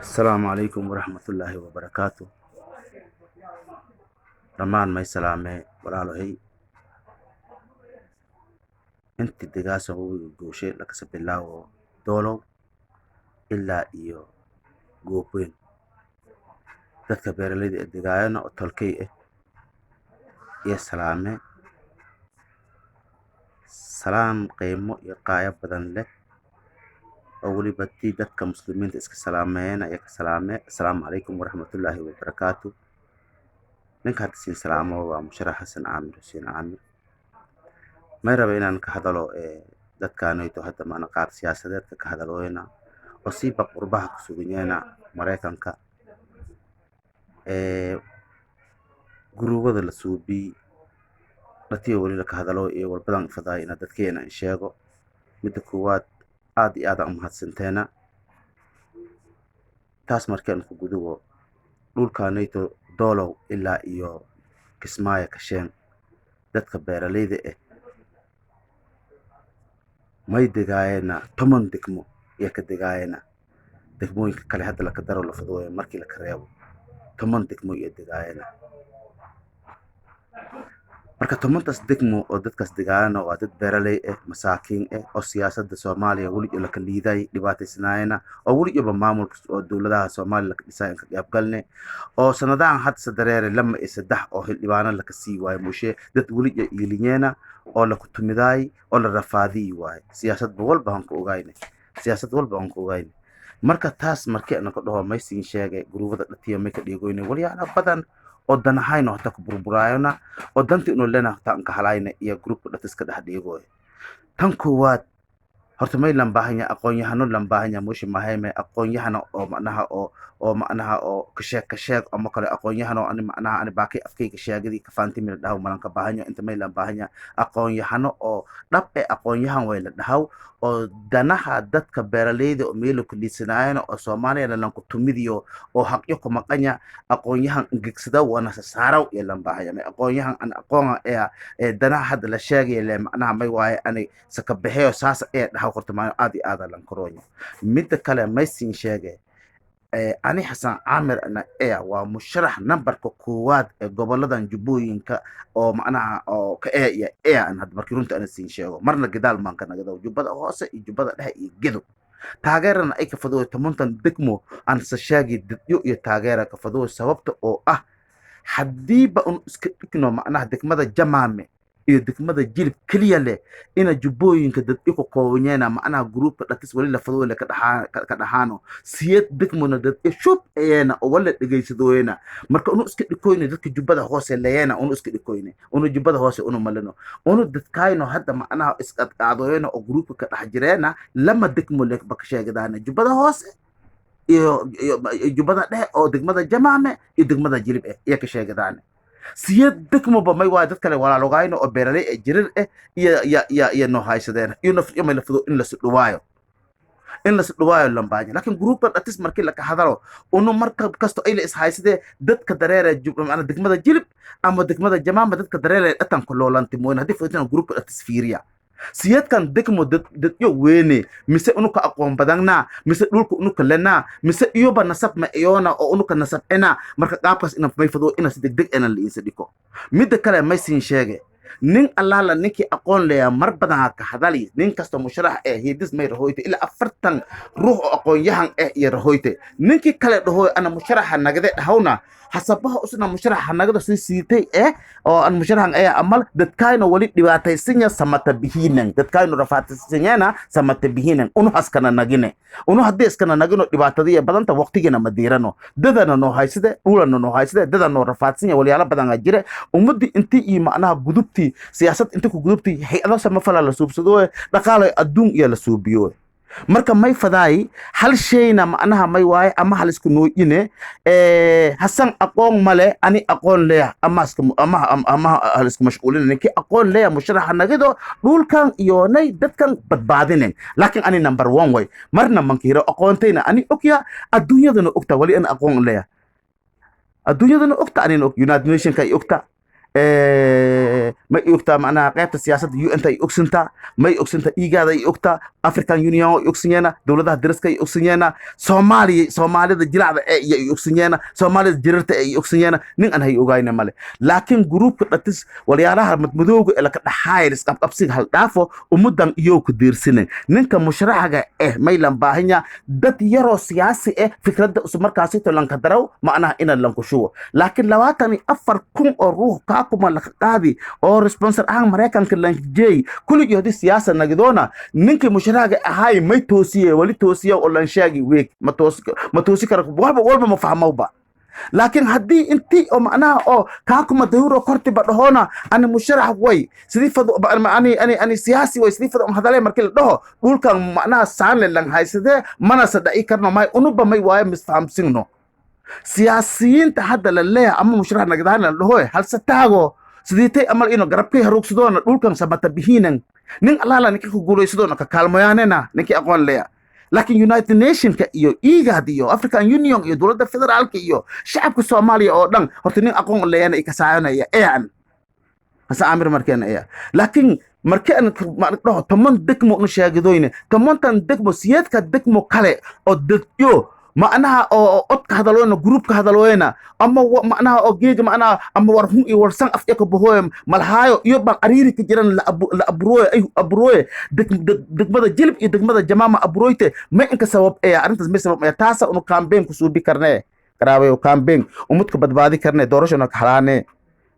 السلام عليكم ورحمة الله وبركاته. رمان ما يسلامي ولا له هي انت الدقاسة هو جوشي لك سب الله دولو إلا إيو جوبين تذكر لي الدقاينا التلكية يا سلامي سلام قيمو يقايا بدن له أولي بدي دتك مسلمين تسك سلامين يا سلامي السلام عليكم ورحمة الله وبركاته. نك هتسين سلامه ومشرح حسن عامر حسين عامر ما ربينا إنك هذا لو dadkaanu ito hadda maana qaar siyaasadeedka ka hadalooyna oo siiba qurbaha ku suganyeena Mareykanka guruubada la suubi dadkii wali la ka hadaloo iyo walbadan fadaayina dadkeena in sheego mid koowaad aad iyo aad u mahadsanteena taas markaan ku gudugo dhulkaanayto doolow ilaa iyo kismaayo ka sheen dadka beeraleyda may degaayna toman degmo iyo ka degaayna degmooyinka kale hadda la ka daro la fadooyo markii la ka reebo toman degmo iyo degaayna marka tomantaas degmo oo dadkaas degaayna waa dad beeraley masaakiin oo siyaasadda Soomaaliya wali la ka liiday dhibaataysnaayna oo wali iyo maamulka oo dawladaha Soomaaliya la dhisay in ka qayb galne oo sanadahan had sadareere lama saddex oo xildhibaano la ka sii waay muushe dad wali iyo iiliyeena oo la ku tumiday oo la rafaadii waay siyaasad walba aan ku ogayn marka taas markii aan ka dhaho maysiin sheegay guruubada dhatiya may ka dhigoynay wali ana badan oo danahayno hata ku burburaayna oo danti inuu leena tan ka halayna iyo gruubka dhatiska dhaxdhigoy tan koowaad horta may lambahanya aqoon-yahano lambahanya mushi mahayme aqoon-yahano oo macnaha oo ka sheeg ama kale aqoon-yahano ani macnaha ani baaqi afkayga sheegadi ka faantimir dhaw malanka bahanyo inta may lambahanya aqoon-yahano oo dhab aqoon-yahan way la dhaw oo danaha dadka beeraleyda oo meel ku liisanaayna oo Soomaaliya la ku tumidiyo oo xaqyo ku maqanya aqoon-yahan ingigsada wana saaraw iyo lambahanya may aqoon-yahan an aqoon danaha hadda la sheegay le macnaha may waay ani saka bixiyo saas dhaw qortamaano aad iyo aad lan korooyo mid kale may siin sheegay ani xasan caamir ana waa musharax numberka koowaad ee goboladan jubbooyinka oo macnaha oo ka aan had markii runta ana siin sheego marna gidaal maan ka nagado jubbada hoose iyo jubbada dhexe iyo gedo taageerana ay ka fadoo tamontan degmo aan sashaagi dadyo iyo taageera ka fadoo sababta oo hadiiba un iska dhigno macnaha degmada jamaame iyo degmada jilib kaliya leh ina jubbooyinka dad ku koobanyana macnaha gruubka dhatis wali la fadoo la ka dhaxaano siyad degmona dad shub ayana oo wala dhageysadooyna marka unu iska dhikoynay dadka jubbada hoose leeyana unu iska dhikoynay unu jubbada hoose unu malano unu dadkayno hadda macnaha iska qaadooyna oo gruubka ka dhax jireena lama degmo leh ba ka sheegadaana jubbada hoose iyo jubbada dhexe oo degmada jamaame iyo degmada jilib iyo ka sheegadaana siyad degmo ba may waa dad kale walaalogayno oo beeraley jirir iyo no haysadeen iyo nafyo may la fado in la sudwaayo lambaanya laakiin gruubka dhatis markii la ka hadalo unu marka kasto ay la is haysadee dadka dareere degmada jilib ama degmada jamaama dadka dareere dhatan ku loolanti mooyna hadii fadina gruubka dhatis fiiriya siyadkan degmo dad yo weene mise unuka aqoon badana mise dhulka unuka lena mise iyoba nasab ma iyona oo unuka nasab marka qaabkaas ina may fado ina si degdeg ina la insa dhiko mid kale may siin sheege nin allaala ninkii aqoon leeya mar badan ka hadali nin kasta musharax hidis may rahoyte ila 40 ruux oo aqoon-yahan iyo rahoyte ninkii kale dhahoy ana musharaxa nagade dhawna hasabaha usna musharaxa nagada soo siitay oo an musharaxan amal dadkayno wali dhibaataysan samata bihinan dadkayno rafaataysan samata bihinan unu haskana nagine unu hadii iskana nagino dhibaatadiya badanta waqtigeena madiirano dadana noo haysade ulana noo haysade dadana noo rafaatsan wali ala badan jire ummadii intii iyo macnaha gudubti siyaasad inta ku gudubti hay'ado sama fala la suubsado dhaqaale adduun iyo la suubiyo marka may fadaay hal shayna macnaha may waay ama hal isku nooyine hasan aqoon male ani aqoon leeyahay ama hal isku mashquulin ninki aqoon leeyahay musharaxa nagido dhulkan iyo nay dadkan badbaadinen laakiin ani number 1 way marna mankiro aqoontayna ani ogya adduunyadana ogta wali an aqoon leeyahay adduunyadana ogta ani United Nations kay ogta ما يوكتا معناها قيبت السياسة يو أنت يوكسنتا ما يوكسنتا إيجادا يوكتا أفريكان يونيون يوكسنينا دولة درسكا يوكسنينا سومالي الجلعة يوكسنينا سومالي الجررة يوكسنينا نين أنا يوغاينا مالي لكن جروب كتلتس وليارها مدمدوغ إلا كتحايرس أبسيق هالدافو ومدن يوك ديرسينين نين كمشرحة ما يلنباهنيا دات يرو سياسي فكرة أسمار كاسيتو لنكدرو معناها إنا لنكشوه لكن لواتني أفر كم أروح كاكما لكتابي أو رسبونسر أهم مريكان كلانجي كل يهدي سياسة نجدونا نينك مشرحة هاي ما توسيه ولي توسيه ولا نشاقي ويك ما توسي كرك والبا ما فهموا با لكن هدي انتي او معناها او كاكما دهورو كورتي بدهونا انا مشرح وي سيدي فدو اني سياسي وي سيدي فدو هذا مركل دهو دول كان معناها سان لن هايسده مانا صدقي كرنا ماي انوبا ماي واي مستفهم سينو سياسيين تحدى لله اما مشرح نجدان لهوي هل ستاغو سيدي امال انو غربكي هروكسدون دول كان سبت بهينن نين الله لا نكي غوليسدون كالموياننا نكي اقون ليا لكن يونايتد نيشن كيو إيجاد يو أفريكان يونيون يو دولة فيدرال كيو شعب الصومالي أو دان هرتنين أقوم اللي أنا إكساينا يا إيان هسا عامر مركان إياه لكن مركان ما تمن دكمو نشاهدوينه تمن تن دكمو سياد كدكمو كله أو دكيو معناها أو كهذا جروب كهذا لوينا أما معناها أو جيج معناها أما ورهم يورسان أفيك بهوهم ملهايو يبقى قريري كجيران لأبروي أي أبروي دك ماذا جلب دك ماذا جماعة أبرويته ما إنك سبب إيه أنت زمي سبب إيه تاسا إنه كامبين كسوبي كرنه كراوي وكامبين ومتك بدبادي كرنه دورش إنك حلانه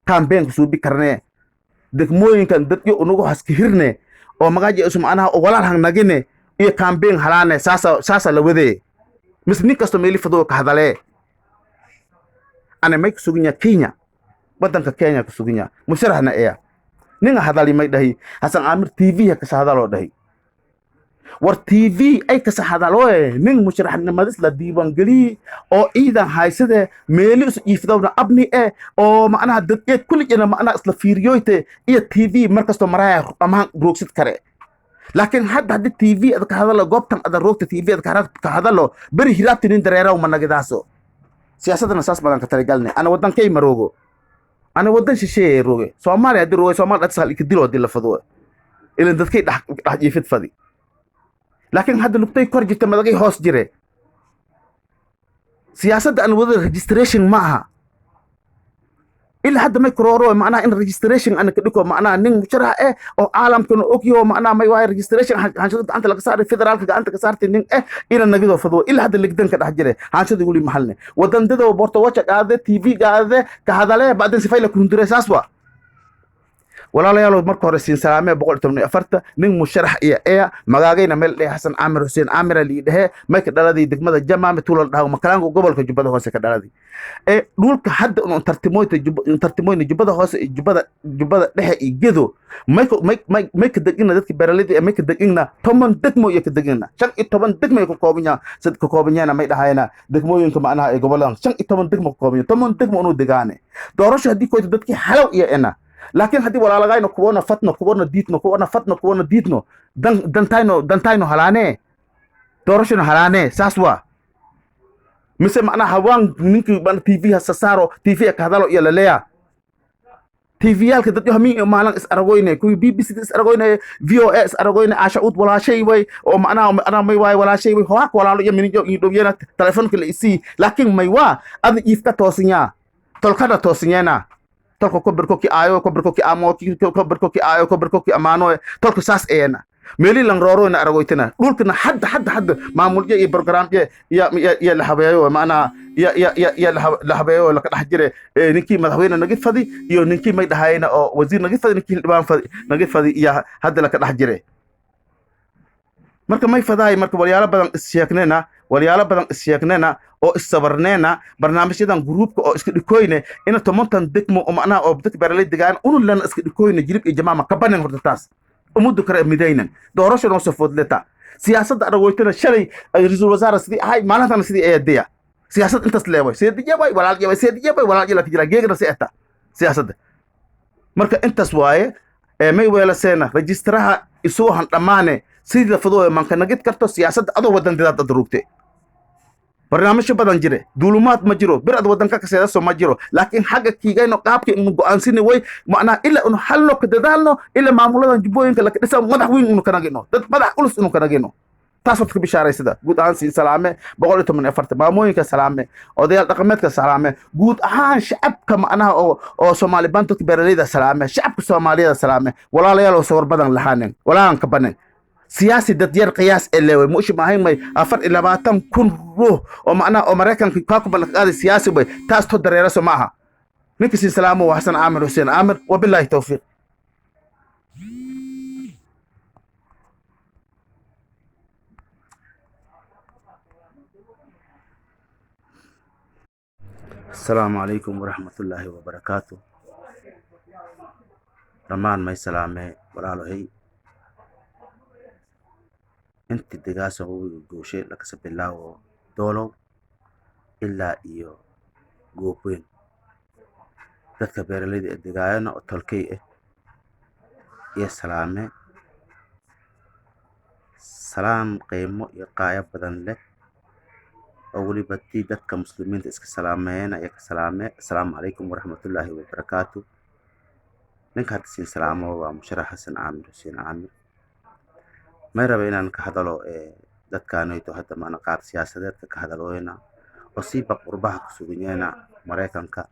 كامبين كسوبي كرنه دك موين كان دك يو إنه هسكهرنه أو مجاجي اسم أنا ولا هن نجنه إيه كامبين حلانه ساسا لوذي مثل نيكاستو ميلي فدو كهذا أنا مايك سوغنيا كينيا بدن كينيا كسوغنيا مشرحنا إيه نينا هذا اللي مايك دهي حسن عامر تي في هكذا هذا لو دهي ور تي في أي كذا هذا لو نين مشرحنا مدرس لديوان قلي أو إذا هاي سده ميلي يفدونا أبني إيه أو معناها دقيق كل جنا معناها أصل فيريويته إيه تي في مركز تو مرايا أمان بروكسيت كره لكن حد التي في أذكر هذا لو قبتم أذا روكت التي في أذكر هذا لو بري هربت نندريرا ومن جداسو سياسة الناس بدن كترجلني أنا ودن كي مروجو أنا ودن شيء روجي سوامالي هدي روجي سوامال أتصل يكديله هدي لفظوه إلى إن ذكي راح يفيد فدي لكن هذا اللي بتيجي كورج تمدقي هوس جري سياسة أنا وذا ريجستريشن معها إلا حد ما يكرروا معناه إن ريجستريشن أنا كدكوا معناه نين مشرع إيه أو عالم كانوا أوكيو معناه ما يواي ريجستريشن هنشوف أنت لك صار فيدرال كذا أنت كسرت نين إيه إلى النجدة فضوا إلا حد اللي قدن كده حجره هنشوف يقولي محلنا ودن ده وبرتواتش هذا تي في هذا كهذا له بعدين سفيل كندرس أسوأ ولا لا يلو مركو رسين سلامة بقول تمني أفرت نين مشرح إيه مجاجين مل حسن عامر حسين عامر اللي ده ما كده الذي دك ماذا جمع مثول ده ومكان قبل كجبده هوس كده الذي إيه دول كحد إنه ترتموي جبده هوس جبده ده يجدو ما كدقينا ذاتك برالدي ما كدقينا ثمن دكمو يكدقينا شن ثمن دكمو يكوبينا سد كوبينا أنا ما يدهينا دكمو ينكم أنا قبلان شن ثمن دكمو كوبينا ثمن دكمو إنه دقانة دورش هدي كويت ذاتك حلو إيه أنا لكن هدي ولا لغاينا كونا فتنا كونا ديتنا كونا فتنا كونا ديتنا دنتاينو هلانه دورشنا هلانه ساسوا مثل معنا هوان نينكي بان تي في هسسارو تي في كهدالو يلا ليا تي في يالك دد يهمي مالان اس ارغوينه كوي بي بي سي اس ارغوينه في او اس ارغوينه عاشوت ولا شيء وي او معنا انا ما واي ولا شيء وي هواك ولا يمين يدو ينا تليفون كل سي لكن ما يوا اد يفتا توسنيا تلكدا توسنينا تلك كبركوكي آيو كبركوكي آمو كبركوكي آيو كبركوكي أمانو تلك ساس إينا ميلي لنرورو إن أرويتنا قولتنا حد معمول جي برنامج يا لحبيو معنا يا لحبيو لك حجرة نكى مدحوينا نجد فدي يو نكى ما يدهينا أو وزير نجد فدي نكى الإمام فدي نجد فدي يا هذا لك حجرة مركب ما يفداي مركب وليالا بدن السياقنا وليالا بدن السياقنا أو استبرنانا برنامج يدان جروب أو إسكتكوينه إن تمنتن دكمو أمانا أو بدك براليد دجان أنو لنا إسكتكوينه جريب الجماعة كبرنا هرتاس أمود كره مدينة دورش نوصفود لتا سياسة أرويتنا شري رئيس الوزراء سدي هاي مالها سدي أيديا سياسة أنت سلوي سيدي جاي ولا جاي سيدي جاي ولا جاي لك جرا جيجر سيأتا سياسة مركب أنت سواي ما يولا سنة رجسترها يسوها أمانة سيد الفضوء من كان نجد كرتو سياسة أدو ودن دات دروكتي barnaamijyo badan jire duulumaad ma jiro bir ad wadanka ka seedaso ma jiro laakiin xagga kiigayno qaabkii inu go'aansini way macnaa ila unu halno ka dadaalno ila maamuladan jubbooyinka la dhisa madaxweyn unu kanagino dad madax culus inu kanagino taas wad ka bishaaraysada guud ahaan siin salaame 114 maamooyinka salaame odayaal dhaqameedka salaame guud ahaan shacabka macnaha oo Soomaali bantu beeraleyda salaame shacabka Soomaaliyada salaame walaalayaal oo sawir badan lahaanin walaan ka banan سياسي ديار قياس اللي مش ماهي ما أفر إلا باتم كن روح ومعنا أمريكان كاكو بلق هذا السياسي بي تاس تدر يرسو معها نكسي سلامه وحسن عامر وحسين عامر وبالله التوفيق السلام عليكم ورحمة الله وبركاته رمان ما يسلامه ولا له هي انت دقاسة هو جوشي لك سب الله دولو إلا إيو جوبين dadka beeraleyda ee deegaanada oo tolkay ah iyo salaame salaan qiimo iyo qaayab badan leh oo waliba tii dadka muslimiinta iska salaameeyna iyo ka salaame assalaamu calaykum waraxmatullaahi wabarakaatu ninka hadda siin salaamo waa musharax xasan caamir xuseen caamir ma raba inaan ka hadalo dadkaanayto hadda maana qaab siyaasadeedka ka hadalooyna oo si baq qurbaha ku suganyeena Mareykanka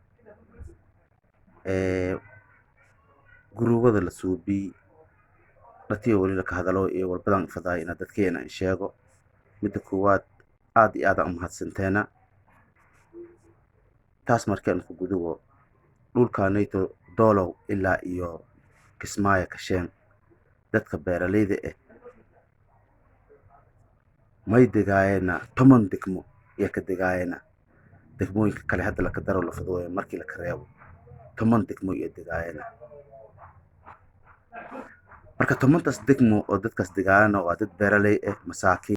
guruubada la suubi dadkii wali la ka hadalo iyo walbadan faday ina dadkeena in sheego mid koowaad aad iyo aad u mahadsanteena taas markaan ku gudugo dhulkaanayto doolow ilaa iyo kismaayo ka sheen dadka beeraleyda ah may degaayena 10 degmo iyo ka degaayena degmooyinka kale hadda la ka daro la fadooyo markii la ka reebo 10 degmo iyo degaayena marka 10taas degmo oo dadkaas degaayana waa dad beeraley ah masaakiin